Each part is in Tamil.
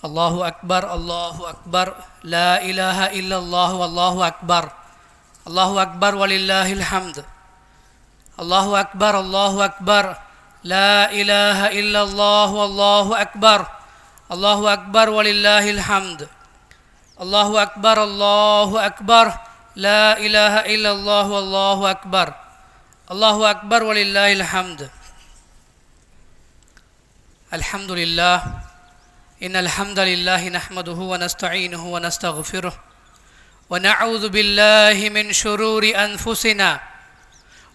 Allahu Akbar, La ilaha illallah, Allahu Akbar, walillahil hamd. Allahu Akbar, La ilaha illallah, Allahu Akbar, walillahil hamd. Allahu Akbar, La ilaha illallah, Allahu Akbar, walillahil hamd. Alhamdulillah. إن الحمد لله نحمده ونستعينه ونستغفره ونعوذ بالله من شرور أنفسنا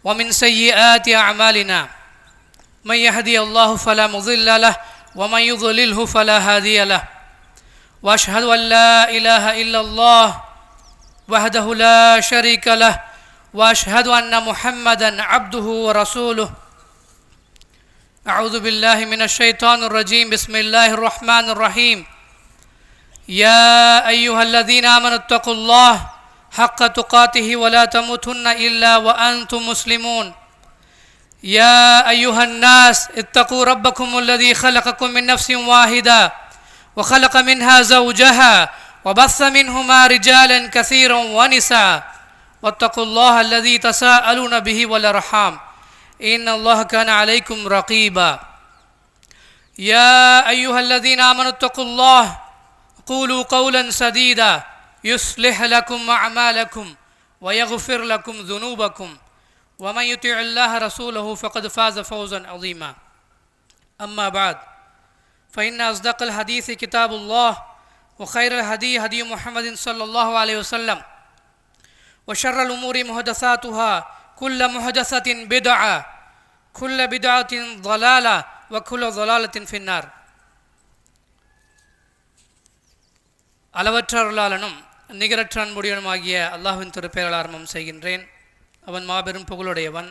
ومن سيئات أعمالنا من يهدي الله فلا مضل له ومن يضلله فلا هادي له وأشهد أن لا إله إلا الله وحده لا شريك له وأشهد أن محمدا عبده ورسوله أعوذ بالله من الشيطان الرجيم بسم الله الرحمن الرحيم يا أيها الذين آمنوا اتقوا الله حق تقاته ولا تموتن إلا وأنتم مسلمون يا أيها الناس اتقوا ربكم الذي خلقكم من نفس واحدة وخلق منها زوجها وبث منهما رجالا كثيرا ونساء واتقوا الله الذي تساءلون به والأرحام إن الله كان عليكم رقيبا يا أيها الذين آمنوا اتقوا الله قولوا قولا سديدا يصلح لكم أعمالكم ويغفر لكم ذنوبكم ومن يطع الله رسوله فقد فاز فوزا عظيما أما بعد فإن أصدق الحديث كتاب الله وخير الهدي هدي محمد صلى الله عليه وسلم وشر الأمور محدثاتها كل محدثة بدعة كل بدعة ضلالة وكل ضلالة في النار. அளவற்ற அருளாளனும் நிகரற்ற அன்புடையனுமாகிய அல்லாஹ்வின் திருப்பெயரால் ஆரம்பம் செய்கின்றேன். அவன் மாபெரும் புகழுடையவன்,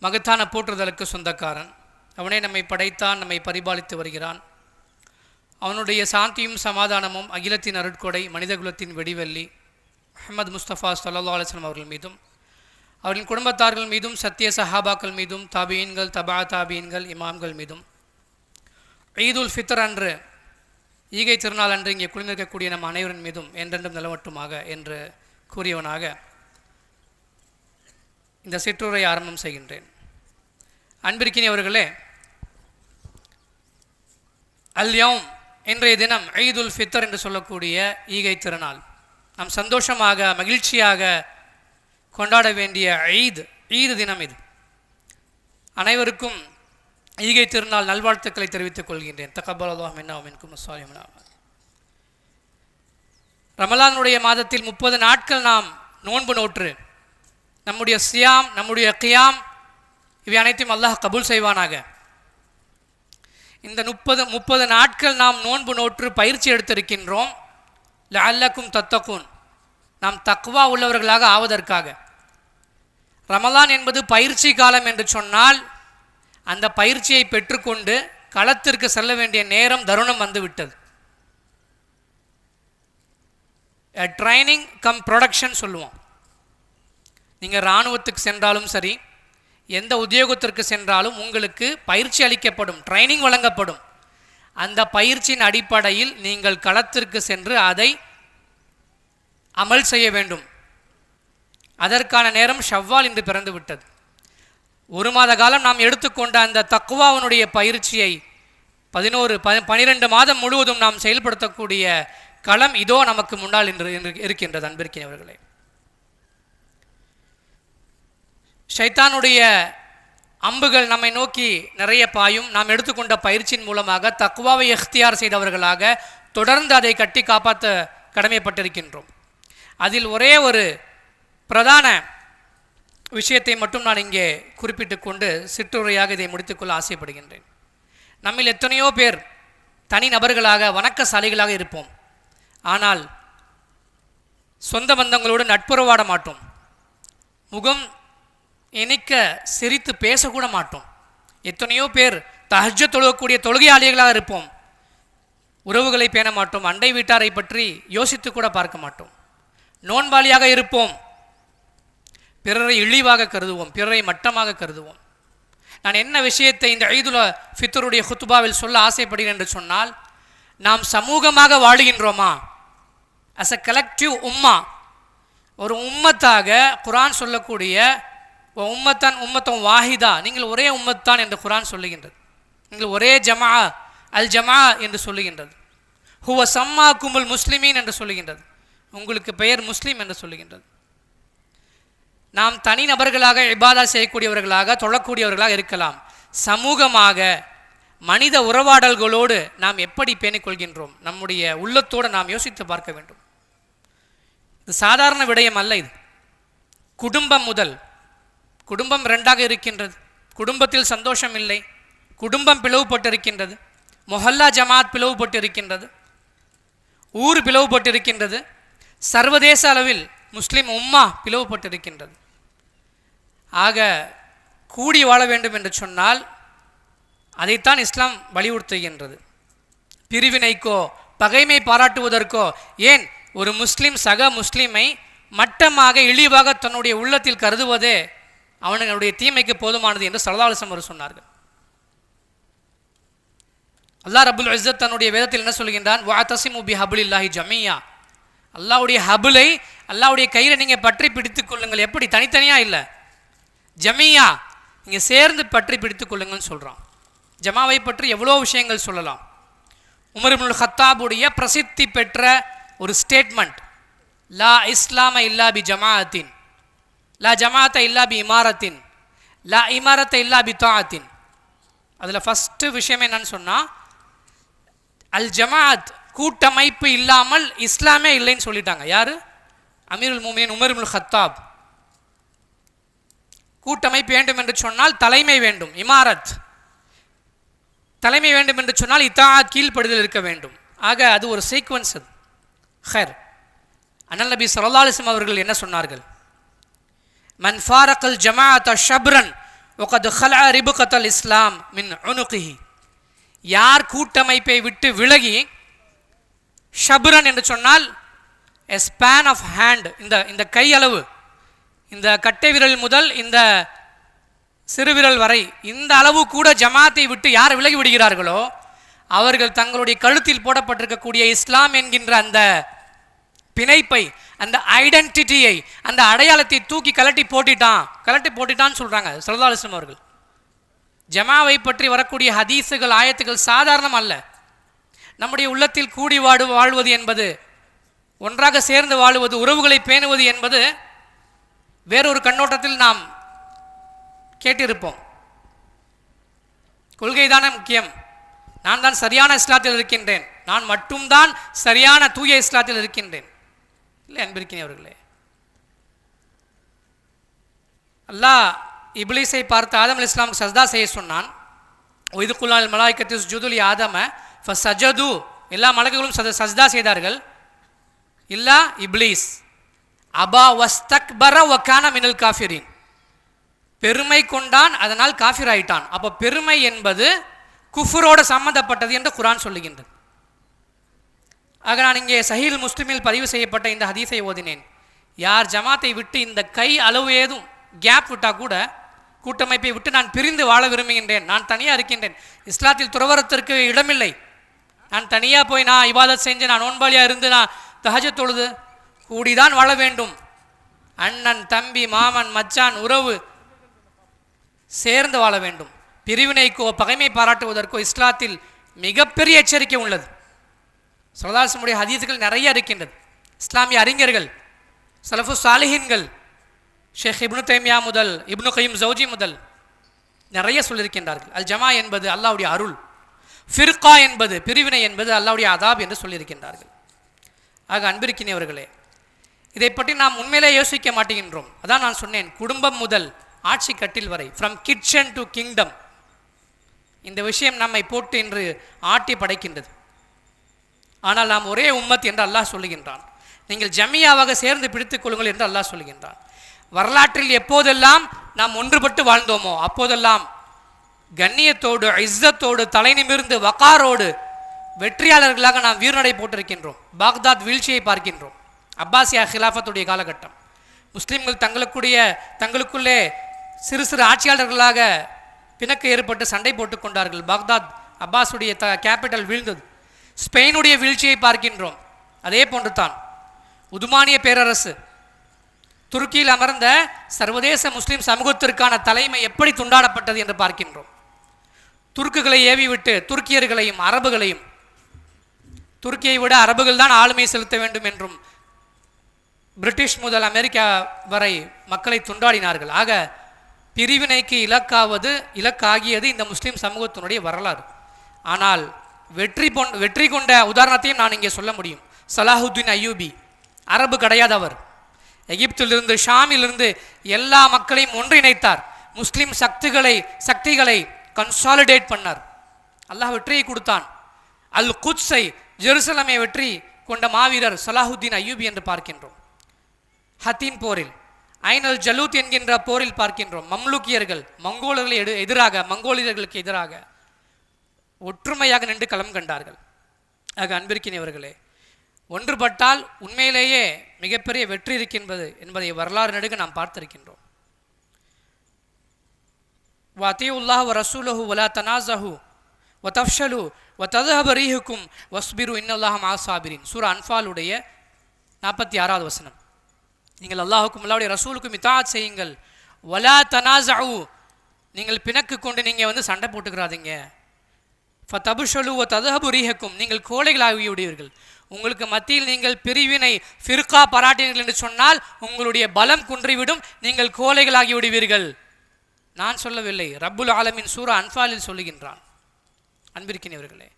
மகத்தான போற்றுதலுக்கு சொந்தக்காரன். அவனே நம்மை படைத்தான், நம்மை பரிபாலித்து வருகிறான். அவனுடைய சாந்தியும் சமாதானமும் அகிலத்தின் அருட்கொடை மனிதகுலத்தின் வெடிவெள்ளி முஹம்மது முஸ்தபா ஸல்லல்லாஹு அலைஹி வஸல்லம் அவர்கள் மீதும் அவர்களின் குடும்பத்தார்கள் மீதும் சத்திய சஹாபாக்கள் மீதும் தாபீன்கள் தபா தாபீன்கள் இமாம்கள் மீதும் ஈதுல் ஃபித்ர் அன்று ஈகை திருநாள் அன்று இங்கே குளிர்ந்திருக்கக்கூடிய நம் அனைவரின் மீதும் என்றென்றும் நிலவட்டுமாக என்று கூறியவனாக இந்த சிற்றுரை ஆரம்பம் செய்கின்றேன். அன்பிற்கினியவர்களே, அல்யௌம் இன்றைய தினம் ஈதுல் ஃபித்ர் என்று சொல்லக்கூடிய ஈகை திருநாள். நாம் சந்தோஷமாக மகிழ்ச்சியாக கொண்டாட வேண்டிய ஈது தினம் இது. அனைவருக்கும் ஈகை திருநாள் நல்வாழ்த்துக்களை தெரிவித்துக் கொள்கின்றேன். தகப்பலல்லாஹு மின்னா வ மின்கும் ஸாலிஹீன். ரமலானுடைய மாதத்தில் 30 நாட்கள் நாம் நோன்பு நோற்று நம்முடைய சியாம், நம்முடைய கியாம் இவை அனைத்தையும் அல்லாஹ் கபூல் செய்வானாக. இந்த 30 நாட்கள் நாம் நோன்பு நோற்று பயிற்சி எடுத்திருக்கின்றோம். லஅல்லக்கும் தத்தகூன், நாம் தக்வா உள்ளவர்களாக ஆவதற்காக. ரமலான் என்பது பயிற்சி காலம் என்று சொன்னால் அந்த பயிற்சியை பெற்றுக்கொண்டு களத்திற்கு செல்ல வேண்டிய நேரம் தருணம் வந்துவிட்டது. ட்ரைனிங் கம் ப்ரொடக்ஷன் சொல்லுவோம். நீங்கள் இராணுவத்துக்கு சென்றாலும் சரி, எந்த உத்தியோகத்திற்கு சென்றாலும் உங்களுக்கு பயிற்சி அளிக்கப்படும், ட்ரைனிங் வழங்கப்படும். அந்த பயிற்சியின் அடிப்படையில் நீங்கள் களத்திற்கு சென்று அதை அமல் செய்ய வேண்டும். அதற்கான நேரம் ஷவ்வால் இன்று பிறந்து விட்டது. 1 மாத காலம் நாம் எடுத்துக்கொண்ட அந்த தக்வாவினுடைய பயிற்சியை 12 மாதம் முழுவதும் நாம் செயல்படுத்தக்கூடிய களம் இதோ நமக்கு முன்னால் இன்று இருக்கின்றது. அன்பிற்கினவர்களே, ஷைத்தானுடைய அம்புகள் நம்மை நோக்கி நிறைய பாயும். நாம் எடுத்துக்கொண்ட பயிற்சியின் மூலமாக தக்வாவை இख्तियार செய்தவர்களாக தொடர்ந்து அதை கட்டி காப்பாற்ற கடமைப்பட்டிருக்கின்றோம். அதில் ஒரே ஒரு பிரதான விஷயத்தை மட்டும் நான் இங்கே குறிப்பிட்டு கொண்டு சிற்றுரையாக இதை முடித்துக்கொள்ள ஆசைப்படுகின்றேன். நம்மில் எத்தனையோ பேர் தனி நபர்களாக வணக்கசாலிகளாக இருப்போம். ஆனால் சொந்த பந்தங்களோடு நட்புறவாட மாட்டோம். முகம் இணைக்க சிரித்து பேசக்கூட மாட்டோம். எத்தனையோ பேர் தஹஜ்ஜத் தொழுகக்கூடிய தொழுகையாளிகளாக இருப்போம். உறவுகளை பேண மாட்டோம். அண்டை வீட்டாரை பற்றி யோசித்து கூட பார்க்க மாட்டோம். நோன்பாளியாக இருப்போம். பிறரை இழிவாக கருதுவோம், பிறரை மட்டமாக கருதுவோம். நான் என்ன விஷயத்தை இந்த ஈதுல் ஃபித்ருடைய ஹுத்பாவில் சொல்ல ஆசைப்படுகிறேன் என்று சொன்னால், நாம் சமூகமாக வாழுகின்றோமா? அஸ் அ கலெக்டிவ் உம்மா, ஒரு உம்மத்தாக குர்ஆன் சொல்லக்கூடிய உம்மத்தன் வாஹிதா, நீங்கள் ஒரே உம்மத்தான் என்று குர்ஆன் சொல்லுகின்றது. நீங்கள் ஒரே ஜமா, அல் ஜமா என்று சொல்லுகின்றது. ஹுவ சம்மா குமுல் முஸ்லிமீன் என்று சொல்லுகின்றது. உங்களுக்கு பெயர் முஸ்லீம் என்று சொல்லுகின்றது. நாம் தனி நபர்களாக இபாதா செய்யக்கூடியவர்களாக தொழக்கூடியவர்களாக இருக்கலாம். சமூகமாக மனித உறவாடல்களோடு நாம் எப்படி பேணிக்கொள்கின்றோம்? நம்முடைய உள்ளத்தோடு நாம் யோசித்து பார்க்க வேண்டும். இது சாதாரண விடயம் அல்ல. இது குடும்பம் முதல், குடும்பம் ரெண்டாக இருக்கின்றது. குடும்பத்தில் சந்தோஷம் இல்லை, குடும்பம் பிளவுபட்டு இருக்கின்றது, மொஹல்லா ஜமாத் பிளவுபட்டு இருக்கின்றது, ஊர் பிளவுபட்டு இருக்கின்றது, சர்வதேச அளவில் முஸ்லிம் உம்மா பிளவுபட்டு இருக்கின்றது. ஆக கூடி வாழ வேண்டும் என்று சொன்னால் அதைத்தான் இஸ்லாம் வலியுறுத்துகின்றது. பிரிவினைக்கோ பகைமை பாராட்டுவதற்கோ, ஏன் ஒரு முஸ்லிம் சக முஸ்லிமை மட்டமாக இழிவாக தன்னுடைய உள்ளத்தில் கருதுவதே அவனுடைய தீமைக்கு போதுமானது என்று ஸல்லல்லாஹு அலைஹி வஸல்லம் சொன்னார்கள். அல்லாஹ் ரப்புல் இஸ்ஸத் தன்னுடைய வேதத்தில் என்ன சொல்கின்றான்? வஅதஸிமு பிஹப்லில்லாஹி ஜமீஆ, அல்லாஹ்வுடைய ஹபுலை, அல்லாஹ்வுடைய கையில் நீங்கள் பற்றி பிடித்துக் கொள்ளுங்கள். எப்படி? தனித்தனியாக இல்லை, ஜமீஆ, நீங்கள் சேர்ந்து பற்றி பிடித்துக் கொள்ளுங்கள்னு சொல்கிறான். ஜமாவை பற்றி எவ்வளோ விஷயங்கள் சொல்லலாம். உமர் இப்னுல் ஹத்தாபுடைய பிரசித்தி பெற்ற ஒரு ஸ்டேட்மெண்ட், லா இஸ்லாம இல்லா பி ஜமாஅத்தின், லா ஜமாஅத்த இல்லா பி இமாரத்தின், லா இமாரத்த இல்லா பி தாஅத்தின். அதில் ஃபஸ்ட்டு விஷயம் என்னன்னு சொன்னால், அல் ஜமாஅத் கூட்டமைப்பு இல்லாமல் இஸ்லாமே இல்லைன்னு சொல்லிட்டாங்க. யார்? அமீருல் முஃமினீன் உமர் இப்னுல் ஹத்தாப். கூட்டமைப்பு வேண்டும் என்று சொன்னால் தலைமை வேண்டும், இமாரத். தலைமை வேண்டும் என்று சொன்னால் இத்தாஅத், கீழ்ப்படுதல் இருக்க வேண்டும். ஆக அது ஒரு சீக்வன்ஸ். அது ஹைர். அண்ணல் நபி ஸல்லல்லாஹு அலைஹி வஸல்லம் அவர்கள் என்ன சொன்னார்கள்? மன் ஃபாரக்கல் ஜமாஅத ஷப்ரன் வகத் ஹலஅ ரிபகத்தல் இஸ்லாம் மின் உனுகிஹி. யார் கூட்டமைப்பை விட்டு விலகி, ஷப்ரன் என்று சொன்னால் எ ஸ்பேன் ஆஃப் ஹேண்ட், இந்த கை அளவு, இந்த கட்டை விரல் முதல் இந்த சிறுவிரல் வரை, இந்த அளவு கூட ஜமாத்தை விட்டு யார் விலகி விடுகிறார்களோ அவர்கள் தங்களுடைய கழுத்தில் போடப்பட்டிருக்கக்கூடிய இஸ்லாம் என்கின்ற அந்த பிணைப்பை, அந்த ஐடென்டிட்டியை, அந்த அடையாளத்தை தூக்கி கலட்டி போட்டிட்டான்னு சொல்கிறாங்க ஸல்லல்லாஹு அலைஹி வஸல்லம் அவர்கள். ஜமாவை பற்றி வரக்கூடிய ஹதீஸுகள், ஆயத்துகள் சாதாரணம் அல்ல. நம்முடைய உள்ளத்தில் கூடி வாழ்வது என்பது, ஒன்றாக சேர்ந்து வாழுவது, உறவுகளை பேணுவது என்பது வேறொரு கண்ணோட்டத்தில் நாம் கேட்டிருப்போம். கொள்கைதானே முக்கியம், நான் தான் சரியான இஸ்லாத்தில் இருக்கின்றேன், நான் மட்டும்தான் சரியான தூய இஸ்லாத்தில் இருக்கின்றேன். இல்லை அன்பிருக்கிறவர்களே, அல்லாஹ் இப்லீஸை பார்த்து ஆதம் அலைஹிஸ்ஸலாமுக்கு சஜ்தா செய்ய சொன்னான். இது குல்லால் மலாய்க்கத்து சுஜுதுலி ஆதம ஃபஸஜது, எல்லா மலக்குகளும் சஜ்தா செய்தார்கள். இல்லா இப்லீஸ் அபா வஸ்தக்பர வகான மினல் காஃபிரின், பெருமை கொண்டான், அதனால் காஃபிர் ஆயிட்டான். அப்போ பெருமை என்பது குஃபரோடு சம்மந்தப்பட்டது என்று குர்ஆன் சொல்லுகின்றது. ஆக நான் இங்கே சஹீல் முஸ்லிமில் பதிவு செய்யப்பட்ட இந்த ஹதீஸை ஓதினேன். யார் ஜமாத்தை விட்டு இந்த கை அளவு ஏதும் கேப் விட்டால் கூட, கூட்டமைப்பை விட்டு நான் பிரிந்து வாழ விரும்புகின்றேன், நான் தனியாக இருக்கின்றேன், இஸ்லாத்தில் துறவரத்திற்கு இடமில்லை, நான் தனியாக போய் நான் இபாதத் செஞ்சு நான் நோன்பாளியாக இருந்து நான் தஹஜ்ஜத் தொழுது கூடிதான் வாழ வேண்டும். அண்ணன் தம்பி மாமன் மச்சான் உறவு சேர்ந்து வாழ வேண்டும். பிரிவினைக்கோ பகைமை பாராட்டுவதற்கோ இஸ்லாத்தில் மிகப்பெரிய எச்சரிக்கை உள்ளது. ஸல்லல்லாஹு அலைஹி வஸல்லம் ஹதீஸ்கள் நிறைய இருக்கின்றது. இஸ்லாமிய அறிஞர்கள், சலஃபு சாலிஹீன்கள், ஷேக் இப்னு தைமியா முதல் இப்னு கய்யிம் ஜௌஜி முதல் நிறைய சொல்லியிருக்கின்றார்கள். அல் ஜமா என்பது அல்லாஹ்வுடைய அருள், ஃபிர்கா என்பது பிரிவினை என்பது அல்லாஹ்வுடைய அதாப் என்று சொல்லியிருக்கின்றார்கள். ஆக அன்பிருக்கிறவர்களே, இதை பற்றி நாம் உண்மையிலே யோசிக்க மாட்டேங்கின்றோம். அதான் நான் சொன்னேன், குடும்பம் முதல் ஆட்சி கட்டில் வரை, ஃப்ரம் கிச்சன் டு கிங்டம், இந்த விஷயம் நம்மை போட்டு இன்று ஆட்டி படைக்கின்றது. ஆனால் நாம் ஒரே உம்மத் என்று அல்லாஹ் சொல்லுகின்றான். நீங்கள் ஜமியாவாக சேர்ந்து பிடித்துக் கொள்ளுங்கள் என்று அல்லாஹ் சொல்லுகின்றான். வரலாற்றில் எப்போதெல்லாம் நாம் ஒன்றுபட்டு வாழ்ந்தோமோ அப்போதெல்லாம் கண்ணியத்தோடு, இஸ்ஸத்தோடு, தலை நிமிர்ந்து வகாரோடு வெற்றியாளர்களாக நாம் வீரநடை போட்டிருக்கின்றோம். பாக்தாத் வீழ்ச்சியை பார்க்கின்றோம். அப்பாசியா ஹிலாஃபத்துடைய காலகட்டம், முஸ்லீம்கள் தங்களுக்குள்ளே சிறு சிறு ஆட்சியாளர்களாக பிணக்கு ஏற்பட்டு சண்டை போட்டுக் கொண்டார்கள். Baghdad அப்பாஸுடைய capital வீழ்ந்தது. ஸ்பெயினுடைய வீழ்ச்சியை பார்க்கின்றோம். அதே போன்று தான் உதுமானிய பேரரசு, துருக்கியில் அமர்ந்த சர்வதேச முஸ்லிம் சமூகத்திற்கான தலைமை எப்படி துண்டாடப்பட்டது என்று பார்க்கின்றோம். துருக்குகளை ஏவிவிட்டு துருக்கியர்களையும் அரபுகளையும், துருக்கியை விட அரபுகள் தான் ஆளுமை செலுத்த வேண்டும் என்றும் பிரிட்டிஷ் முதல் அமெரிக்கா வரை மக்களை துண்டாடினார்கள். ஆக பிரிவினைக்கு இலக்காகியது இந்த முஸ்லிம் சமூகத்தினுடைய வரலாறு. ஆனால் வெற்றி கொண்ட உதாரணத்தையும் நான் இங்கே சொல்ல முடியும். சலாஹுத்தீன் அய்யூபி அரபு கிடையாதவர். எகிப்திலிருந்து ஷாமிலிருந்து எல்லா மக்களையும் ஒன்றிணைத்தார். முஸ்லிம் சக்திகளை கன்சாலிடேட் பண்ணார். அல்லாஹ் வெற்றியை கொடுத்தான். அல் குத்ஸை, ஜெருசலமை வெற்றி கொண்ட மாவீரர் சலாஹுத்தீன் அய்யூபி என்று பார்க்கின்றோம். ஹத்தீன் போரில், ஐனல் ஜலூத் என்கின்ற போரில் பார்க்கின்றோம். மம்லூக்கியர்கள் மங்கோலியர்களுக்கு எதிராக ஒற்றுமையாக நின்று களம் கண்டார்கள். ஆக அன்பிற்கினியவர்களே, ஒன்றுபட்டால் உண்மையிலேயே மிகப்பெரிய வெற்றி இருக்கின்றது என்பதை வரலாறு நடுக நாம் பார்த்திருக்கின்றோம். வஅதீஉல்லாஹ வரசூலஹு வலா தனாஸஹு வதஃஷலு வதذهب ரீஹுக்கும் வஸ்பிரு இன்னல்லாஹ மஅஸ்-ஸாபிரீன். சூரா அன்ஃபாலுடைய 46வது வசனம். நீங்கள் அல்லாஹுக்கும் அல்லாஹ்வுடைய ரசூலுக்கும் இத்தாஅத் செய்யுங்கள். வலா தனாஸஉ, நீங்கள் பிணக்கு கொண்டு நீங்கள் சண்டை போட்டுக்கிறாதீங்க. ஃபதபுஷலு வதذهب ரீஹுக்கும், நீங்கள் கோழைகளாகி விடுவீர்கள். உங்களுக்கு மத்தியில் நீங்கள் பிரிவினை ஃபிர்கா பாராட்டினீர்கள் என்று சொன்னால் உங்களுடைய பலம் குன்றிவிடும், நீங்கள் கோழைகளாகி விடுவீர்கள். நான் சொல்லவில்லை, ரப்புல் ஆலமீன் சூரா அன்ஃபாலில் சொல்லுகின்றான். அன்பிற்கினியவர்களே,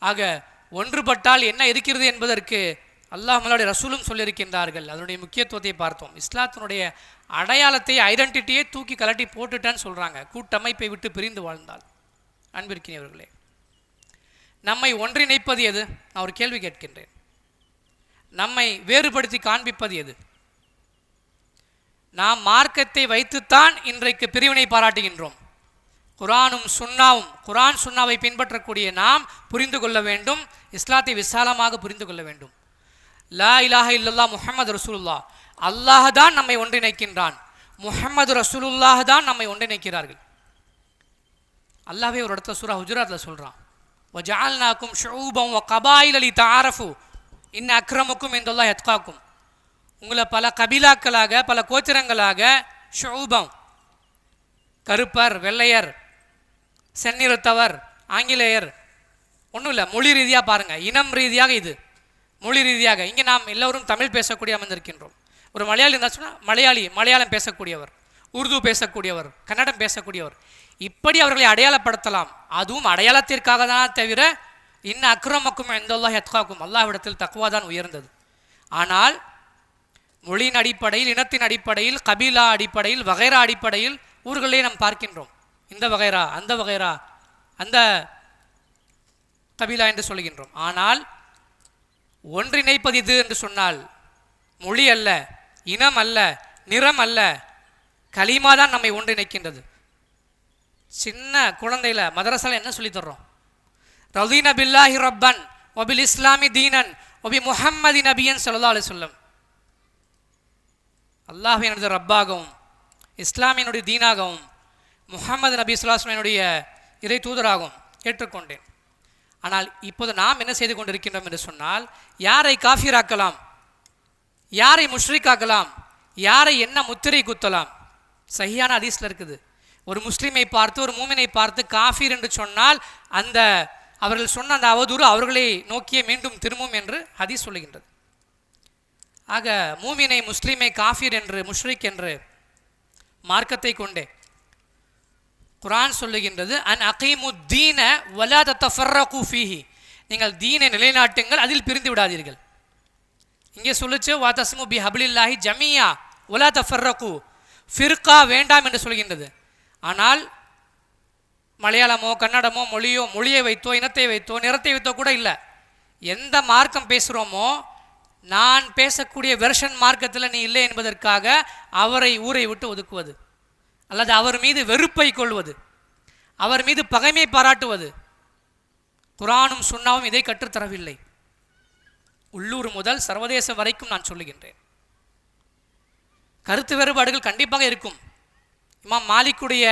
ஆக ஒன்றுபட்டால் என்ன இருக்கிறது என்பதற்கு அல்லாஹ் நம்மளுடைய ரசூலும் சொல்லியிருக்கின்றார்கள். அதனுடைய முக்கியத்துவத்தை பார்த்தோம். இஸ்லாத்தினுடைய அடையாளத்தை, ஐடென்டிட்டியை தூக்கி கலட்டி போட்டுட்டான்னு சொல்கிறாங்க, கூட்டமைப்பை விட்டு பிரிந்து வாழ்ந்தால். அன்பிற்கினியவர்களே, நம்மை ஒன்றிணைப்பது எது? நான் ஒரு கேள்வி கேட்கின்றேன். நம்மை வேறுபடுத்தி காண்பிப்பது எது? நாம் மார்க்கத்தை வைத்துத்தான் இன்றைக்கு பிரிவினை பாராட்டுகின்றோம். குரானும் சுன்னாவும், குரான் சுன்னாவை பின்பற்றக்கூடிய நாம் புரிந்து கொள்ள வேண்டும், இஸ்லாத்தை விசாலமாக புரிந்து கொள்ள வேண்டும். லா இலாஹ இல்லல்லாஹ் முஹம்மது ரசூலுல்லாஹ், அல்லாஹ் தான் நம்மை ஒன்றிணைக்கின்றான், முஹம்மது ரசூலுல்லாஹ் தான் நம்மை ஒன்றிணைக்கிறார்கள். அல்லாஹ்வே ஒரு இடத்துல சூரா ஹுஜராத்தில் சொல்கிறான், வஜஅல்னாக்கும் ஷுஊபன் வ கபாயில லிதஆரஃபு இன் அக்ரமக்கும் இன்தல்லாஹி அத்காக்கும். உங்களை பல கபீலாக்களாக, பல கோத்திரங்களாக, ஷுஊபம் கருப்பர், வெள்ளையர், செந்நிறத்தவர், ஆங்கிலேயர், ஒன்றும் இல்லை, மொழி ரீதியாக பாருங்கள், இனம் ரீதியாக இது, மொழி ரீதியாக. இங்கே நாம் எல்லோரும் தமிழ் பேசக்கூடிய அமர்ந்திருக்கின்றோம். ஒரு மலையாளி இருந்தால் சொன்னால் மலையாளம் பேசக்கூடியவர், உருது பேசக்கூடியவர், கன்னடம் பேசக்கூடியவர், இப்படி அவர்களை அடையாளப்படுத்தலாம். அதுவும் அடையாளத்திற்காக தான் தவிர இன்ன அக்ரமக்கும் இன்தல்லாஹி அத்காக்கும், அல்லாஹ்விடத்தில் தக்வா தான் உயர்ந்தது. ஆனால் மொழியின் அடிப்படையில், இனத்தின் அடிப்படையில், கபீலா அடிப்படையில், வகைரா அடிப்படையில் ஊர்களே நாம் பார்க்கின்றோம். இந்த வகைரா, அந்த வகைரா, அந்த கபீலா என்று சொல்கின்றோம். ஆனால் ஒன்றிணைப்பது இது என்று சொன்னால் மொழி அல்ல, இனம் அல்ல, நிறம் அல்ல, கலிமா தான் நம்மை ஒன்றிணைக்கின்றது. சின்ன குழந்தையில மதரசால என்ன சொல்லி தர்றோம்? ரதீன பில்லாஹி ரப்பன் வபில் இஸ்லாமி தீனன் வபி முஹம்மதி நபியன் ஸல்லல்லாஹு அலைஹி வஸல்லம். அல்லாஹ்வினுடைய ரப்பாகவும், இஸ்லாமியனுடைய தீனாகவும், முஹம்மது நபி ஸல்லல்லாஹு அலைஹி வஸல்லம் இறை தூதராகவும் ஏற்றுக்கொண்டேன். ஆனால் இப்போது நாம் என்ன செய்து கொண்டிருக்கின்றோம் என்று சொன்னால், யாரை காஃபிராக்கலாம், யாரை முஷ்ரிக்காக்கலாம், யாரை என்ன முத்திரை குத்தலாம். சஹியான ஹதீஸ்ல இருக்குது, ஒரு முஸ்லீமை பார்த்து, ஒரு மூமினை பார்த்து காஃபிர் என்று சொன்னால் அந்த அவர்கள் சொன்ன அந்த அவதூறு அவர்களை நோக்கியே மீண்டும் திரும்பும் என்று ஹதீஸ் சொல்லுகின்றது. ஆக மூமினை, முஸ்லீமை காஃபிர் என்று, முஷ்ரிக் என்று மார்க்கத்தை கொண்டே குர்ஆன் சொல்லுகின்றது, அன் அகீமுத்தீன வலா தத்தஃபர்ரகு ஃபீஹி, நீங்கள் தீனை நிலைநாட்டுங்கள், அதில் பிரிந்து விடாதீர்கள். இங்கே சொல்லுச்சு வாதஸ்மு பி ஹப்லில்லாஹி ஜமீஆ வலா தஃபர்ரகு, ஃபிர்கா வேண்டாம் என்று சொல்கின்றது. ஆனால் மலையாளமோ, கன்னடமோ, மொழியை வைத்தோ, இனத்தை வைத்தோ, நிறத்தை வைத்தோ கூட இல்லை, எந்த மார்க்கம் பேசுகிறோமோ, நான் பேசக்கூடிய வெர்ஷன் மார்க்கத்தில் நீ இல்லை என்பதற்காக அவரை ஊரை விட்டு ஒதுக்குவது, அல்லது அவர் மீது வெறுப்பை கொள்வது, அவர் மீது பகைமை பாராட்டுவது, குர்ஆனும் சுன்னாவும் இதை கற்றுத்தரவில்லை. உள்ளூர் முதல் சர்வதேசம் வரைக்கும் நான் சொல்லுகின்றேன். கருத்து வேறுபாடுகள் கண்டிப்பாக இருக்கும். இமாம் மாலிக்குடைய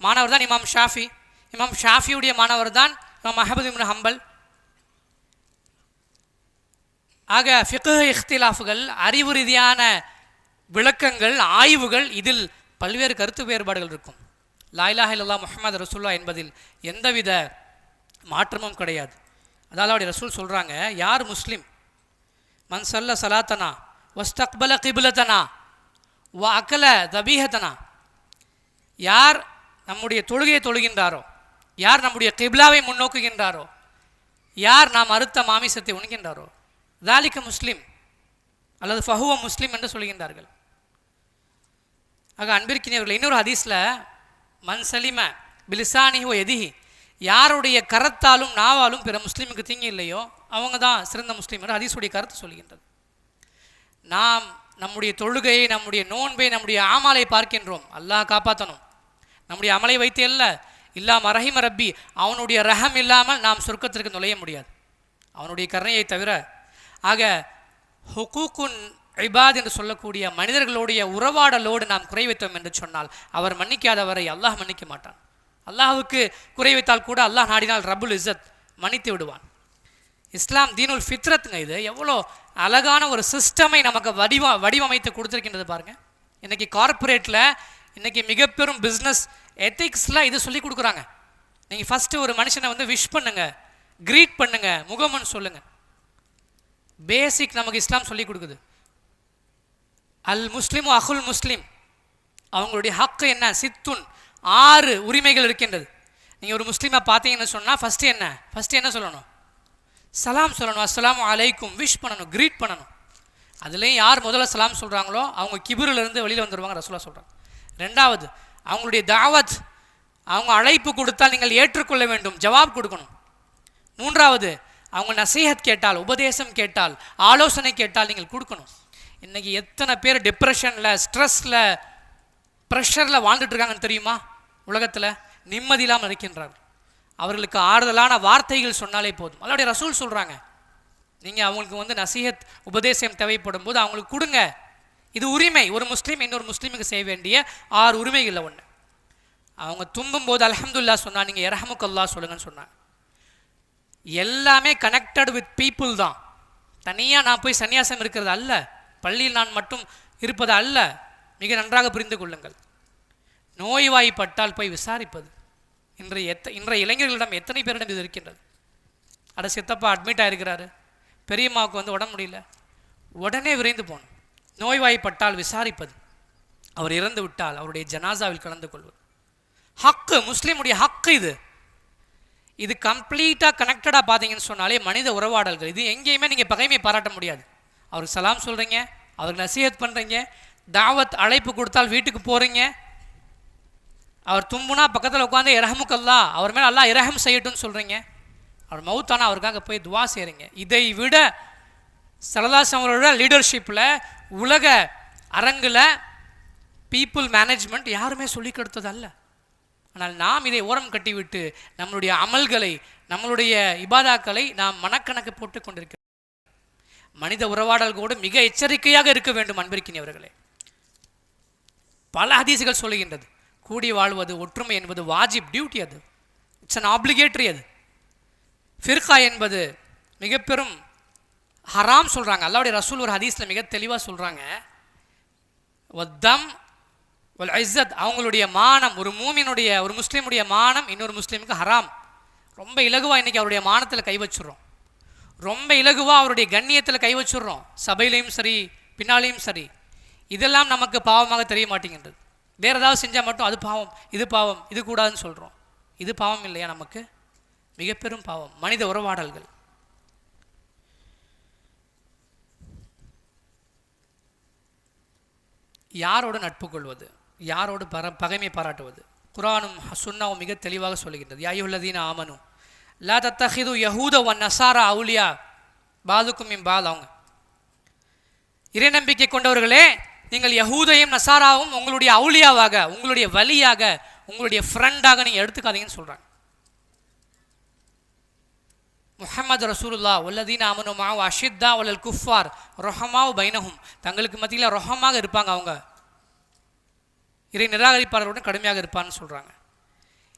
மாணவர் தான் இமாம் ஷாஃபி, இமாம் ஷாஃபியுடைய மாணவர் தான் இமாம் அஹ்மது இப்னு ஹம்பல். ஆக ஃபிக்ஹ் இஃப்திலாஃப்கள், அறிவு ரீதியான விளக்கங்கள், ஆய்வுகள், இதில் பல்வேறு கருத்து வேறுபாடுகள் இருக்கும். லா இலாஹ இல்லல்லாஹ் முஹம்மது ரசூலுல்லாஹ் என்பதில் எந்தவித மாற்றமும் கிடையாது. அதாவது ரசூல் சொல்கிறாங்க, யார் முஸ்லிம் மன் சல்ல சலாத்தனா வஸ்தக்பல கிபிலத்தனா வ அக்கல தபீஹத்தனா, யார் நம்முடைய தொழுகையை தொழுகின்றாரோ, யார் நம்முடைய கிப்லாவை முன்னோக்குகின்றாரோ, யார் நாம் அறுத்த மாமிசத்தை உண்கின்றாரோ, தாலிக்க முஸ்லிம் அல்லது ஃபஹுவ முஸ்லிம் என்று சொல்கின்றார்கள். ஆக அன்பிற்கினியவர்கள், இன்னொரு ஹதீஸில் மன் சலிம பிலிசானி ஓ எதிஹி, யாருடைய கரத்தாலும் நாவாலும் பிற முஸ்லீமுக்கு தீங்கு இல்லையோ அவங்க தான் சிறந்த முஸ்லீம் என்று ஹதீஸுடைய கருத்து சொல்கின்றது. நாம் நம்முடைய தொழுகையை, நம்முடைய நோன்பை, நம்முடைய ஆமாலை பார்க்கின்றோம். அல்லாஹ் காப்பாற்றணும். நம்முடைய அமலை வைத்து அல்ல, இல்லாம ரஹிம ரப்பி, அவனுடைய ரஹம் இல்லாமல் நாம் சொர்க்கத்திற்கு நுழைய முடியாது, அவனுடைய கருணையை தவிர. ஆக ஹுகூக்குன் இபாத் என்று சொல்லக்கூடிய மனிதர்களுடைய உறவாடலோடு நாம் குறை வைத்தோம் என்று சொன்னால் அவர் மன்னிக்காதவரை அல்லாஹ் மன்னிக்க மாட்டான். அல்லாஹுக்கு குறை வைத்தால் கூட அல்லாஹ் நாடினால் ரப்புல் இஸ்ஸத் மன்னித்து விடுவான். இஸ்லாம் தீனுல் ஃபித்ரத்துங்க. இது எவ்வளோ அழகான ஒரு சிஸ்டமை நமக்கு வடிவமைத்து கொடுத்துருக்கின்றது பாருங்கள். இன்றைக்கி கார்ப்பரேட்டில், இன்றைக்கி மிக பெரும் பிஸ்னஸ் எத்திக்ஸில் இது சொல்லி கொடுக்குறாங்க. நீங்கள் ஃபஸ்ட்டு ஒரு மனுஷனை வந்து விஷ் பண்ணுங்கள், க்ரீட் பண்ணுங்கள், முகமன்னு சொல்லுங்கள். பேசிக் நமக்கு இஸ்லாம் சொல்லி கொடுக்குது. அல் முஸ்லிம் அஹுல் முஸ்லிம், அவங்களுடைய ஹக்கு என்ன, சித்துன், 6 உரிமைகள் இருக்கின்றது. நீங்கள் ஒரு முஸ்லீமை பார்த்தீங்கன்னு சொன்னால் ஃபஸ்ட்டு என்ன சொல்லணும், சலாம் சொல்லணும், அஸ்ஸலாமு அலைக்கும், விஷ் பண்ணணும், க்ரீட் பண்ணணும். அதுலேயும் யார் முதல்ல சலாம் சொல்கிறாங்களோ அவங்க கிபுரிலிருந்து வெளியில் வந்துடுவாங்க, ரசூலா சொல்கிறாங்க. 2வது அவங்களுடைய தாவத், அவங்க அழைப்பு கொடுத்தால் நீங்கள் ஏற்றுக்கொள்ள வேண்டும், ஜவாப் கொடுக்கணும். 3வது அவங்க நசீஹத் கேட்டால், உபதேசம் கேட்டால், ஆலோசனை கேட்டால் நீங்கள் கொடுக்கணும். இன்றைக்கி எத்தனை பேர் டிப்ரெஷனில், ஸ்ட்ரெஸ்ஸில், ப்ரெஷரில் வாழ்ந்துட்டுருக்காங்கன்னு தெரியுமா? உலகத்தில் நிம்மதி இல்லாமல் இருக்கின்றார்கள். அவர்களுக்கு ஆறுதலான வார்த்தைகள் சொன்னாலே போதும். அல்லாஹ்வுடைய ரசூல் சொல்கிறாங்க, நீங்கள் அவங்களுக்கு வந்து நசீஹத் உபதேசம் தேவைப்படும் போது அவங்களுக்கு கொடுங்க. இது உரிமை. ஒரு முஸ்லீம் இன்னொரு முஸ்லீமுக்கு செய்ய வேண்டிய 6 உரிமைகளில் ஒன்று. அவங்க தும்பும் போது அல்ஹம்துலில்லாஹ் சொன்னால் நீங்கள் யர்ஹமுக்கல்லாஹ் சொல்லுங்கன்னு சொன்னாங்க. எல்லாமே கனெக்டட் வித் பீப்புள் தான். தனியாக நான் போய் சன்னியாசம் இருக்கிறது அல்ல, பள்ளியில் நான் மட்டும் இருப்பது அல்ல. மிக நன்றாக புரிந்து கொள்ளுங்கள். நோய்வாய்ப்பட்டால் போய் விசாரிப்பது. இன்றைய இளைஞர்களிடம் எத்தனை பேரிடம் இது இருக்கின்றது? அட சித்தப்பா அட்மிட் ஆகிருக்கிறாரு, பெரியம்மாவுக்கு வந்து உடம்பு முடியல, உடனே விரைந்து போகணும். நோய்வாய்ப்பட்டால் விசாரிப்பது, அவர் இறந்து விட்டால் அவருடைய ஜனாசாவில் கலந்து கொள்வது. ஹக்கு, முஸ்லீமுடைய ஹக்கு இது. இது கம்ப்ளீட்டாக கனெக்டடாக பார்த்தீங்கன்னு சொன்னாலே மனித உறவாடல்கள். இது எங்கேயுமே நீங்கள் பகைமை பாராட்ட முடியாது. அவருக்கு சலாம் சொல்கிறீங்க, அவருக்கு நசீஹத் பண்ணுறீங்க, தாவத் அழைப்பு கொடுத்தால் வீட்டுக்கு போகிறீங்க. அவர் தும்புனா பக்கத்தில் உட்காந்து இரஹமுக்கல்லா, அவர் மேலே அல்லாஹ் இரஹம் செய்யட்டும்னு சொல்கிறீங்க. அவர் மவுத்தானா அவருக்காக போய் துவா செய்கிறீங்க. இதை விட ஸல்லல்லாஹு அவரோட லீடர்ஷிப்பில், உலக அரங்கில், பீப்புள் மேனேஜ்மெண்ட் யாருமே சொல்லி கொடுத்தது அல்ல. ஆனால் நாம் இதை ஓரம் கட்டிவிட்டு நம்மளுடைய அமல்களை, நம்மளுடைய இபாதாக்களை நாம் மனக்கணக்கு போட்டு கொண்டிருக்கிறோம். மனித உறவாடல்களோடு மிக எச்சரிக்கையாக இருக்க வேண்டும் அன்பிற்கினியவர்களே. பல ஹதீசுகள் சொல்லுகின்றது, கூடி வாழ்வது, ஒற்றுமை என்பது வாஜிப், டியூட்டி. அது இட்ஸ் அன் ஆப்ளிகேட்டரி. அது ஃபிர்கா என்பது மிக பெரும் ஹராம் சொல்கிறாங்க. அல்லாஹ்வுடைய ரசூல் ஒரு ஹதீஸில் மிக தெளிவாக சொல்கிறாங்க, வத்தம் வல் இஸ்ஸத், அவங்களுடைய மானம், ஒரு மூமினுடைய, ஒரு முஸ்லீமுடைய மானம் இன்னொரு முஸ்லீமுக்கு ஹராம். ரொம்ப இலகுவாக இன்றைக்கி அவருடைய மானத்தில் கை வச்சுடுறோம், ரொம்ப இலகுவாக அவருடைய கண்ணியத்தில் கை வச்சுடுறோம், சபையிலையும் சரி பின்னாலையும் சரி. இதெல்லாம் நமக்கு பாவமாக தெரிய மாட்டேங்கின்றது. வேறு ஏதாவது செஞ்சால் மட்டும் அது பாவம், இது பாவம், இது கூடாதுன்னு சொல்கிறோம். இது பாவம் இல்லையா? நமக்கு மிக பெரும் பாவம் மனித உறவாடல்கள். யாரோடு நட்பு கொள்வது, யாரோடு பகைமை பாராட்டுவது, குர்ஆனும் சுன்னாவும் மிக தெளிவாக சொல்லுகின்றது. யா அய்யுஹல்லதீன ஆமனு லா தத்தஹிது யஹூத வ நஸாரா அவுலியா பாதுக்கும் மின் பாத். அவங்க இறை நம்பிக்கை கொண்டவர்களே, நீங்கள் யஹூதையும் நசாராவும் உங்களுடைய அவுலியாவாக, உங்களுடைய வலியாக, உங்களுடைய ஃப்ரெண்டாக நீங்கள் எடுத்துக்காதீங்கன்னு சொல்கிறாங்க. முஹம்மது ரசூலுல்லாஹ் வல்லதீன ஆமனு மஅஹு அஷித்தா வலல் குஃபார் ரஹமாவு பைனஹும், தங்களுக்கு மத்தியில் ரஹமாக இருப்பாங்க. அவங்க இறை நிராகரிப்பாளர்களுடன் கடுமையாக இருப்பான்னு சொல்கிறாங்க.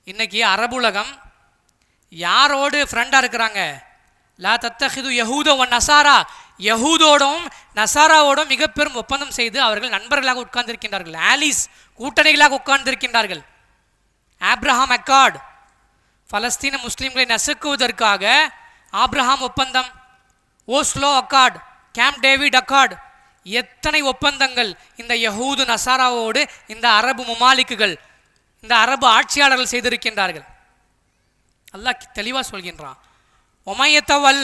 இன்றைக்கி அரபுலகம் யாரோடு ஃப்ரெண்டாக இருக்கிறாங்க? லா தத்தஹிது யஹூத வ நசாரா, யஹூதோடும் நசாராவோடும் மிக பெரும் ஒப்பந்தம் செய்து அவர்கள் நண்பர்களாக உட்கார்ந்திருக்கின்றார்கள், ஆலிஸ் கூட்டணிகளாக உட்கார்ந்திருக்கின்றார்கள். ஆப்ரஹாம் அக்கார்டு, பலஸ்தீன முஸ்லிம்களை நசுக்குவதற்காக ஆப்ரஹாம் ஒப்பந்தம், Oslo Accord, camp David Accord, எத்தனை ஒப்பந்தங்கள் இந்த யஹூது நசாராவோடு இந்த அரபு முமாலிக்குகள், இந்த அரபு ஆட்சியாளர்கள் செய்திருக்கின்றார்கள். அல்லாஹ் தெளிவாக சொல்கின்றான், ஒமையத்தவல்,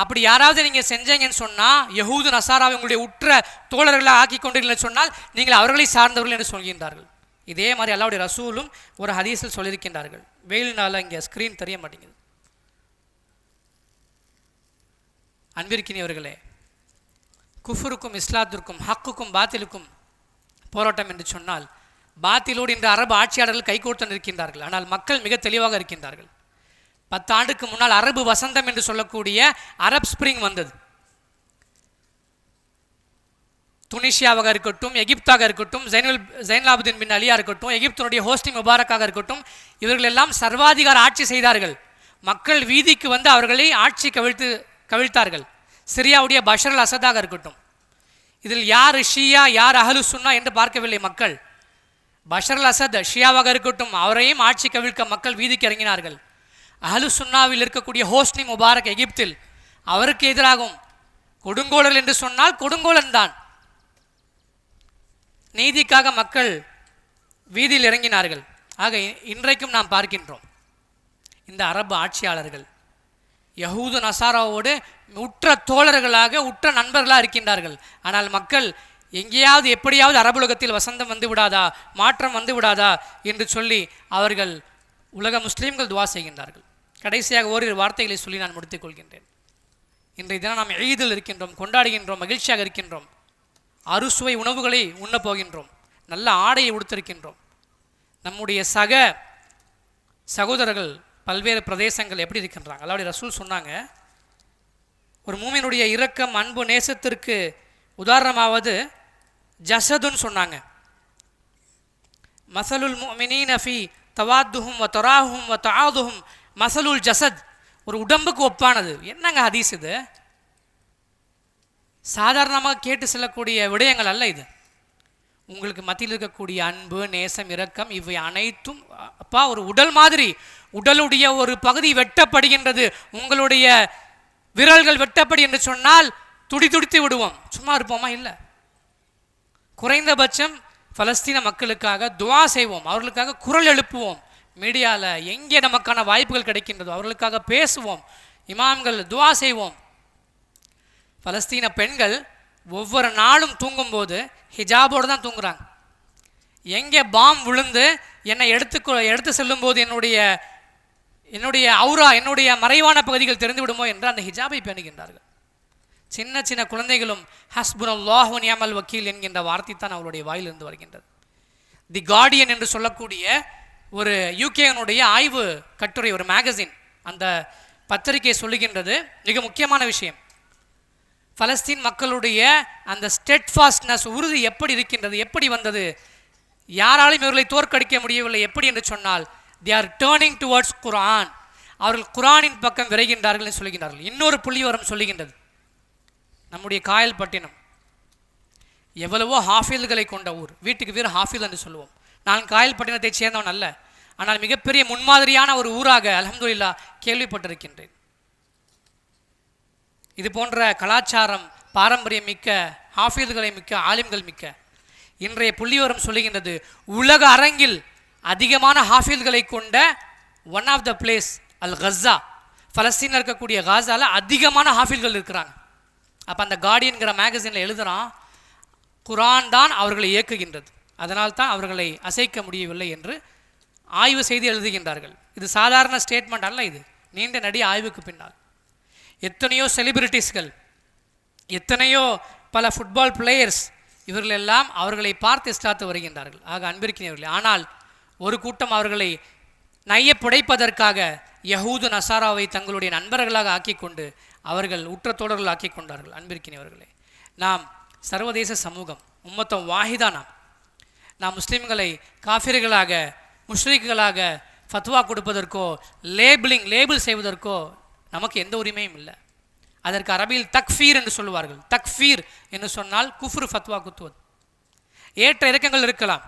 அப்படி யாராவது நீங்கள் செஞ்சீங்கன்னு சொன்னால், யஹூது நசாராவை உங்களுடைய உற்ற தோழர்களை ஆக்கி கொண்டீர்கள் சொன்னால் நீங்கள் அவர்களை சார்ந்தவர்கள் என்று சொல்கின்றார்கள். இதே மாதிரி அல்லாஹ்வுடைய ரசூலும் ஒரு ஹதீஸில் சொல்லியிருக்கின்றார்கள். வெயில்னால இங்கே ஸ்க்ரீன் தெரிய மாட்டேங்குது. அன்பிற்கினியவர்களே, குஃபருக்கும் இஸ்லாத்திற்கும் ஹக்குக்கும் பாத்திலுக்கும் போராட்டம் என்று சொன்னால், பாத்திலோடு இன்று அரபு ஆட்சியாளர்கள் கைகோர்த்து நிற்கின்றார்கள். ஆனால் மக்கள் மிக தெளிவாக இருக்கின்றார்கள். 10 ஆண்டுக்கு முன்னால் அரபு வசந்தம் என்று சொல்லக்கூடிய அரப் ஸ்பிரிங் வந்தது. துனிஷியாவாக இருக்கட்டும், எகிப்தாக இருக்கட்டும், ஜைனுலாபுதீன் பின் அலியா இருக்கட்டும், எகிப்தினுடைய ஹோஸ்னி முபாரக்காக இருக்கட்டும், இவர்கள் எல்லாம் சர்வாதிகார ஆட்சி செய்தார்கள். மக்கள் வீதிக்கு வந்து அவர்களை ஆட்சி கவிழ்த்தார்கள். சிரியாவுடைய பஷர் அல் அசதாக இருக்கட்டும், இதில் யார் ஷியா யார் அஹ்லு சுன்னா என்று பார்க்கவில்லை மக்கள். பஷர் அல் அசத் ஷியாவாக இருக்கட்டும், அவரையும் ஆட்சி கவிழ்க்க மக்கள் வீதிக்கு இறங்கினார்கள். அஹ்லு சுன்னாவில் இருக்கக்கூடிய ஹோஸ்னி முபாரக் எகிப்தில் அவருக்கு எதிராகும் கொடுங்கோலர் என்று சொன்னால் கொடுங்கோலன் தான். நீதிக்காக மக்கள் வீதியில் இறங்கினார்கள். ஆக இன்றைக்கும் நாம் பார்க்கின்றோம், இந்த அரபு ஆட்சியாளர்கள் யஹூது நசாராவோடு உற்ற தோழர்களாக உற்ற நண்பர்களாக இருக்கின்றார்கள். ஆனால் மக்கள் எங்கேயாவது எப்படியாவது அரபுலகத்தில் வசந்தம் வந்து விடாதா, மாற்றம் வந்து விடாதா என்று சொல்லி அவர்கள் உலக முஸ்லீம்கள் துவா செய்கின்றார்கள். கடைசியாக ஓரிரு வார்த்தைகளை சொல்லி நான் முடித்துக் கொள்கின்றேன். இன்றைய தினம் நாம் ஈதில் இருக்கின்றோம், கொண்டாடுகின்றோம், மகிழ்ச்சியாக இருக்கின்றோம், அறுசுவை உணவுகளை உண்ணப் போகின்றோம், நல்ல ஆடையை உடுத்திருக்கின்றோம். நம்முடைய சகோதரர்கள் பல்வேறு பிரதேசங்கள் எப்படி இருக்கின்றாங்க? அல்லாஹ்வுடைய ரசூல் சொன்னாங்க, ஒரு மூமினுடைய இரக்கம் அன்பு நேசத்திற்கு உதாரணமாவது ஜசதுன்னு சொன்னாங்க. மசலுல் முஃமினீன ஃபீ தவாத்துஹும் வ தராஹும் வ தஆதுஹும் மசலுல் ஜசத், ஒரு உடம்புக்கு ஒப்பானது. என்னங்க ஹதீஸ் இது? சாதாரணமாக கேட்டு செல்லக்கூடிய விடயங்கள் அல்ல இது. உங்களுக்கு மத்தியில் இருக்கக்கூடிய அன்பு நேசம் இரக்கம் இவை அனைத்தும் அப்பா ஒரு உடல் மாதிரி, உடலுடைய ஒரு பகுதி வெட்டப்படுகின்றது, உங்களுடைய விரல்கள் வெட்டப்படி என்று சொன்னால் துடித்து விடுவோம், சும்மா இருப்போமா? இல்லை. குறைந்தபட்சம் பலஸ்தீன மக்களுக்காக துவா செய்வோம், அவர்களுக்காக குரல் எழுப்புவோம், மீடியாவில் எங்கே நமக்கான வாய்ப்புகள் கிடைக்கின்றதோ அவர்களுக்காக பேசுவோம், இமாம்கள் துவா செய்வோம். பலஸ்தீன பெண்கள் ஒவ்வொரு நாளும் தூங்கும்போது ஹிஜாபோடு தான் தூங்குறாங்க. எங்கே பாம் விழுந்து என்னை எடுத்து செல்லும்போது என்னுடைய அவுரா என்னுடைய மறைவான பகுதிகள் தெரிந்து விடுமோ என்று அந்த ஹிஜாபை பேணுகின்றார்கள். சின்ன சின்ன குழந்தைகளும் ஹஸ்புனல்லாஹு வ நிஅமல் வக்கீல் என்கின்ற வார்த்தை தான் அவருடைய வாயிலிருந்து வருகின்றது. தி கார்டியன் என்று சொல்லக்கூடிய ஒரு யூகேனுடைய ஆய்வு கட்டுரை, ஒரு மேகசின், அந்த பத்திரிகை சொல்லுகின்றது மிக முக்கியமான விஷயம். பலஸ்தீன் மக்களுடைய அந்த ஸ்டெட்ஃபாஸ்ட்னஸ், உறுதி எப்படி இருக்கின்றது, எப்படி வந்தது, யாராலும் இவர்களை தோற்கடிக்க முடியவில்லை. எப்படி என்று சொன்னால், they are turning towards குர்ஆன், அவர்கள் குர்ஆனின் பக்கம் விரைகின்றார்கள் என்று சொல்கின்றார்கள். இன்னொரு புள்ளிவரம் சொல்லுகின்றது, நம்முடைய காயல்பட்டினம் எவ்வளவோ ஹாஃபில்களை கொண்ட ஊர், வீட்டுக்கு வீர ஹாஃபில் என்று சொல்லுவோம். நான் காயல்பட்டினத்தை சேர்ந்தவன் அல்ல, ஆனால் மிகப்பெரிய முன்மாதிரியான ஒரு ஊராக அல்ஹம்துலில்லாஹ் கேள்விப்பட்டிருக்கின்றேன். இது போன்ற கலாச்சாரம் பாரம்பரியம் மிக்க ஹாஃபில்களை மிக்க ஆலிம்கள் மிக்க இன்றைய புள்ளிவரம் சொல்லுகின்றது, உலக அரங்கில் அதிகமான ஹாஃபில்களை கொண்ட ஒன் ஆஃப் த பிளேஸ் அல் கஸா, பலஸ்தீனில் இருக்கக்கூடிய காசால அதிகமான ஹாஃபில்கள் இருக்கிறாங்க. அப்போ அந்த கார்டியன்கிற மேகசினில் எழுதுகிறான், குர்ஆன் தான் அவர்களை இயக்குகின்றது, அதனால் தான் அவர்களை அசைக்க முடியவில்லை என்று ஆய்வு செய்து எழுதுகின்றார்கள். இது சாதாரண ஸ்டேட்மெண்ட் அல்ல, இது நீண்ட நெடிய ஆய்வுக்கு பின்னால் எத்தனையோ செலிபிரிட்டிஸ்கள், எத்தனையோ பல ஃபுட்பால் பிளேயர்ஸ், இவர்கள் எல்லாம் அவர்களை பார்த்து இஸ்லாத்து வருகின்றார்கள். ஆக அன்பிற்கினவர்களே, ஆனால் ஒரு கூட்டம் அவர்களை நைய புடைப்பதற்காக யஹூது நசாராவை தங்களுடைய நண்பர்களாக ஆக்கி கொண்டு அவர்கள் உற்ற தோழர்கள் ஆக்கி கொண்டார்கள். அன்பிற்கினவர்களே, நாம் சர்வதேச சமூகம் உம்மத்தம் வாஹிதா, நாம் முஸ்லீம்களை காஃபிர்களாக முஷ்ரிக்குகளாக ஃபத்வா கொடுப்பதற்கோ லேபிள் செய்வதற்கோ நமக்கு எந்த உரிமையும் இல்லை. அதற்கு அரபியில் தக்ஃபீர் என்று சொல்லுவார்கள். தக்ஃபீர் என்று சொன்னால் குஃப்ரு, ஃபத்வா குத்துவது. ஏற்ற இறக்கங்கள் இருக்கலாம்.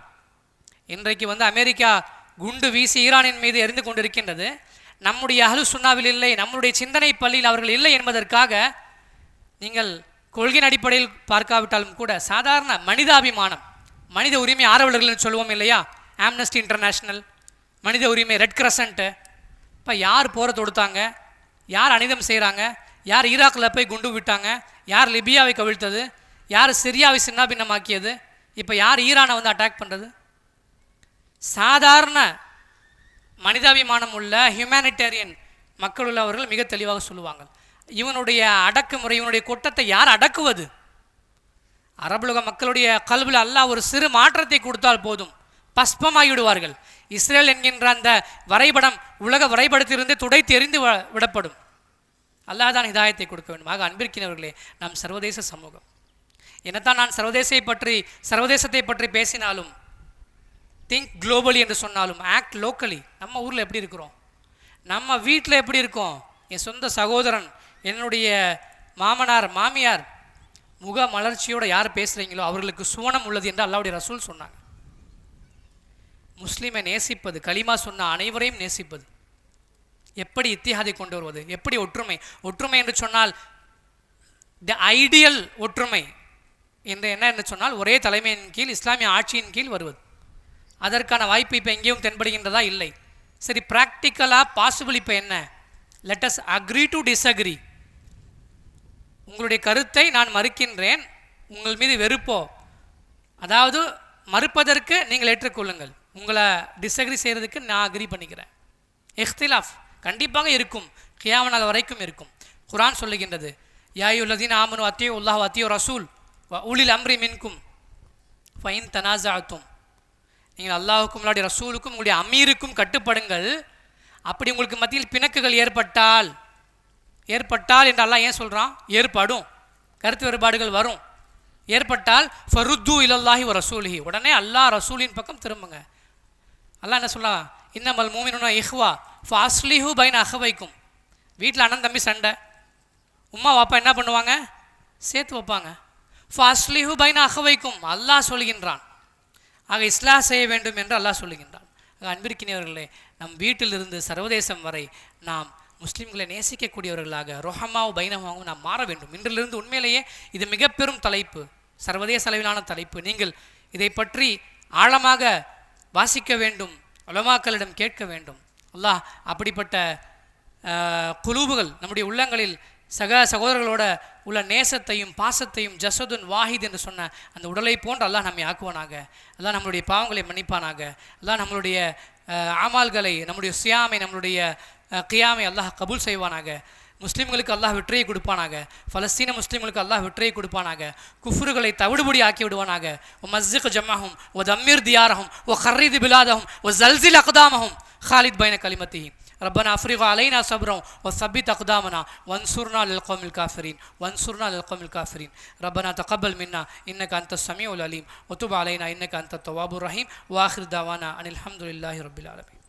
இன்றைக்கு அமெரிக்கா குண்டு வீசி ஈரானின் மீது எரிந்து கொண்டிருக்கின்றது. நம்முடைய அஹ்லு சுன்னாவில் இல்லை, நம்முடைய சிந்தனை பள்ளியில் அவர்கள் இல்லை என்பதற்காக நீங்கள் கொள்கையின் அடிப்படையில் பார்க்காவிட்டாலும் கூட சாதாரண மனிதாபிமானம், மனித உரிமை ஆர்வலர்கள் சொல்லுவோம் இல்லையா, ஆம்னஸ்டி இன்டர்நேஷ்னல், மனித உரிமை, ரெட் கிரசன்ட்டு, இப்போ யார் போரை தொடுத்தாங்க, யார் அனிதம் செய்கிறாங்க, யார் ஈராக்கில் போய் குண்டு விட்டாங்க, யார் லிபியாவை கவிழ்த்தது, யார் சிரியாவை சின்னாபின்னமாக்கியது, இப்போ யார் ஈரானை அட்டாக் பண்ணுறது? சாதாரண மனிதாபிமானம் உள்ள ஹியூமனிடேரியன் மக்கள் உள்ளவர்கள் மிக தெளிவாக சொல்லுவாங்க, இவனுடைய அடக்குமுறை, இவனுடைய கொட்டத்தை யார் அடக்குவது? அரபுலக மக்களுடைய கல்வியில் அல்லாஹ் ஒரு சிறு மாற்றத்தை கொடுத்தால் போதும், பஸ்பமாகிவிடுவார்கள். இஸ்ரேல் என்கின்ற அந்த வரைபடம் உலக வரைபடத்திலிருந்து துடைத்து எறிந்து விடப்படும். அல்லாஹ் தான் ஹிதாயத்தை கொடுக்க வேண்டும். ஆக அன்பிற்கினவர்களே, நம் சர்வதேச சமூகம் என்னத்தான் நான் சர்வதேசத்தை பற்றி பேசினாலும், திங்க் குளோபலி என்று சொன்னாலும், ஆக்ட் லோக்கலி. நம்ம ஊரில் எப்படி இருக்கிறோம், நம்ம வீட்டில் எப்படி இருக்கோம்? என் சொந்த சகோதரன், என்னுடைய மாமனார், மாமியார் முக மலர்ச்சியோடு யார் பேசுகிறீங்களோ அவர்களுக்கு சுவனம் உள்ளது என்று அல்லாஹ்வுடைய ரசூல் சொன்னாங்க. முஸ்லீமை நேசிப்பது, கலிமா சொன்ன அனைவரையும் நேசிப்பது, எப்படி இத்திஹாதை கொண்டு வருவது, எப்படி ஒற்றுமை என்று சொன்னால் த ஐடியல் ஒற்றுமை என்று என்ன சொன்னால் ஒரே தலைமையின் கீழ் இஸ்லாமிய ஆட்சியின் கீழ் வருவது. அதற்கான வாய்ப்பு இப்போ எங்கேயும் தென்படுகின்றதா? இல்லை. சரி, ப்ராக்டிக்கலாக பாசிபிள் இப்போ என்ன? Let us agree to disagree. உங்களுடைய கருத்தை நான் மறுக்கின்றேன், உங்கள் மீது வெறுப்போ, அதாவது மறுப்பதற்கு நீங்கள் ஏற்றுக்கொள்ளுங்கள், உங்களை டிஸ்அக்ரி செய்கிறதுக்கு நான் அக்ரி பண்ணிக்கிறேன். இஹ்திலாஃப் கண்டிப்பாக இருக்கும், கியாம நாள் வரைக்கும் இருக்கும். குர்ஆன் சொல்லுகின்றது, யா அய்யுல்லதீன ஆமனு அத்தியு அல்லாஹ் வ அத்தியு ரசூல் வ உலில் அம்ரி மின்கும் ஃபைன் தனாஸஅதும். நீங்கள் அல்லாஹுக்கும் உங்களுடைய ரசூலுக்கும் உங்களுடைய அமீருக்கும் கட்டுப்படுங்கள். அப்படி உங்களுக்கு மத்தியில் பிணக்குகள் ஏற்பட்டால் என்று அல்லாஹ் ஏன் சொல்கிறான்? ஏற்படும், கருத்து வேறுபாடுகள் வரும். ஏற்பட்டால் ஃபருத்து இலல்லாஹி வ ரசூலிஹி, உடனே அல்லாஹ் ரசூலின் பக்கம் திரும்புங்க. அல்லாஹ் என்ன சொல்லலாம்? இன்னமல் மூமினுனா இஹ்வா ஃபாஸ்லிஹு பைன அஹவைக்கும். வீட்டில் அண்ணன் தம்பி சண்டை, உம்மா வாப்பா என்ன பண்ணுவாங்க? சேர்த்து வைப்பாங்க. ஃபாஸ்லிஹு பைன அஹவைக்கும் அல்லாஹ் சொல்கின்றான். ஆக இஸ்லாம் செய்ய வேண்டும் என்று அல்லாஹ் சொல்லுகின்றான். அன்பிற்கினியவர்களே, நம் வீட்டிலிருந்து சர்வதேசம் வரை நாம் முஸ்லீம்களை நேசிக்கக்கூடியவர்களாக ரொஹமாவும் பைனமாகவும் நாம் மாற வேண்டும். இன்றிலிருந்து உண்மையிலேயே இது மிக பெரும் தலைப்பு, சர்வதேச அளவிலான தலைப்பு. நீங்கள் இதை பற்றி ஆழமாக வாசிக்க வேண்டும், உலமாக்களிடம் கேட்க வேண்டும். அல்லாஹ் அப்படிப்பட்ட குலூபுகள் நம்முடைய உள்ளங்களில் சகோதரர்களோட உள்ள நேசத்தையும் பாசத்தையும் ஜசதுன் வாஹித் என்று சொன்ன அந்த உடலை போன்று அல்லாஹ் நம்மை ஆக்குவானாக. அல்லாஹ் நம்மளுடைய பாவங்களை மன்னிப்பானாக. அல்லாஹ் நம்மளுடைய ஆமால்களை, நம்முடைய சியாமை, நம்மளுடைய கியாமை அல்லாஹ் கபூல் செய்வானாக. முஸ்லீம்களுக்கு அல்லாஹ் வெற்றியை கொடுப்பானாக. பலஸ்தீன முஸ்லீம்களுக்கு அல்லாஹ் வெற்றியை கொடுப்பானாக. குஃப்ருகளை தவிடுபடி ஆக்கி விடுவானாக. ஒ மஸ்ஜிக் ஜமாஹும் ஒ தம்மீர் தியாரஹும் ஒ ஹர்ரீத் பிலாதஹும் ஒ ஜல்சில் அக்தாமஹும் خالد بين كلمته ربنا افرغ علينا صبرا وثبت اقدامنا وانصرنا للقوم الكافرين ربنا تقبل منا انك انت السميع العليم وتب علينا انك انت التواب الرحيم واخر دعوانا ان الحمد لله رب العالمين.